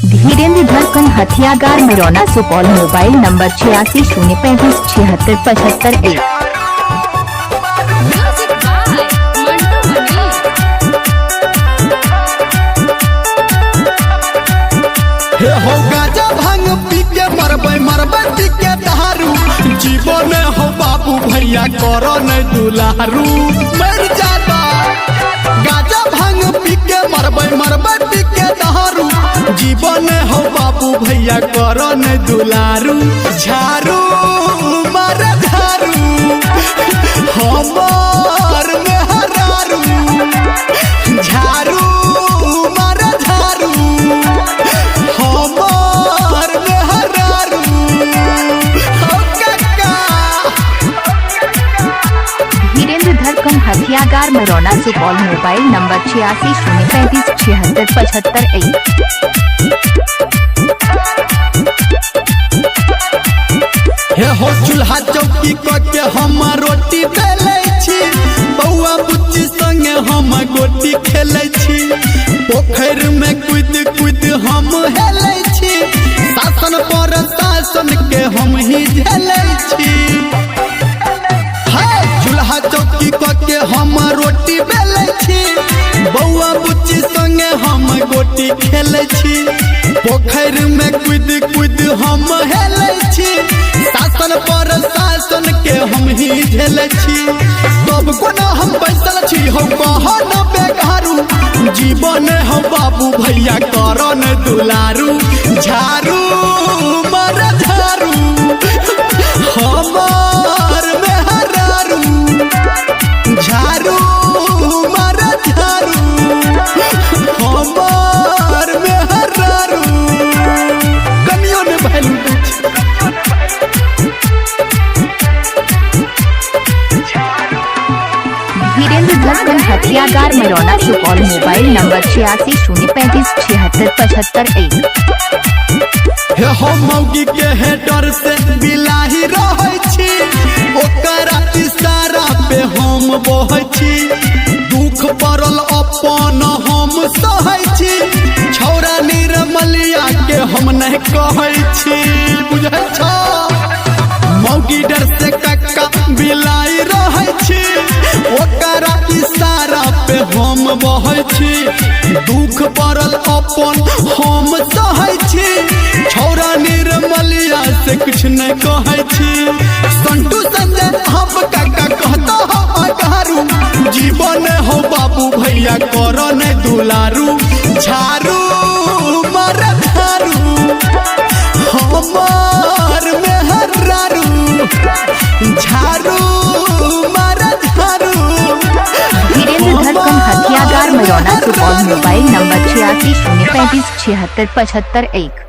Dhirendra Dhadkan Hathiyagar Merauna Supaul. Mobile number 86 035 76 75 1। हो गाजा भांग पी के मरबै पी के दारू जीवन हो बाबू भैया करो न दुलारू मर जाता। गाजा भांग पी के मरबै पी के दारू जीवन हो बाबू भैया करो न दुलारू। झारू मार झारू हमार में हरारू झारू मार झारू हमार में हरारू। धीरेन्द्र धड़कन हथियागार मेरौना सुपौल। Mobile number 86 035 76 75 1। हे हो चूल्हा चौकी के हम रोटी बेले छी बउआ बुच्ची संगे हम गोटी खेले छी पोखर में कूद हम हेले छी शासन पर शासन के हम ही झेले छी। चूल्हा चौकी के हम रोटी बेले छी बउआ बुच्ची संगे हम गोटी खेले छी पोखर में कूद हम हेले छी शासन पर शासन के हम ही झेले छी। तब कोना हम बैसल छी हो कहो न बेगारू जीवन हो बाबू भैया करो न दुलारू। झारू मर झारू हमार में हरारू झारू मर झारू हमार में हरारू। कनियो ने भैलू धीरेन्द्र धड़कन हथियागार मेरौना सुपौल। Mobile number 86 035 76 75 1। हे हो मौगी के हेडर से बिलाही रहे छी ओकरा इशारा पे हम बहै छी दुख पड़ल अपन हम सहै छी छौरा निर्मलिया के हम नहीं कहै छी बुझै छ। मौगी डर से कक्का बिलाई रहे छी ओकरा इशारा पे हम बहै छी दुख पड़ल अपन हम सहै छी छौरा निर्मलिया से कुछ नहीं कहै छी। संटू संजय हम काका कहता हो अगारू जीवन हो बाबू भैया करो न दुलारू। झारू मर झारू हमार में हरारू झारू मर झारू। धीरेन्द्र धड़कन हथियागार मेरौना सुपौल। Mobile number 86 035 76 75 1।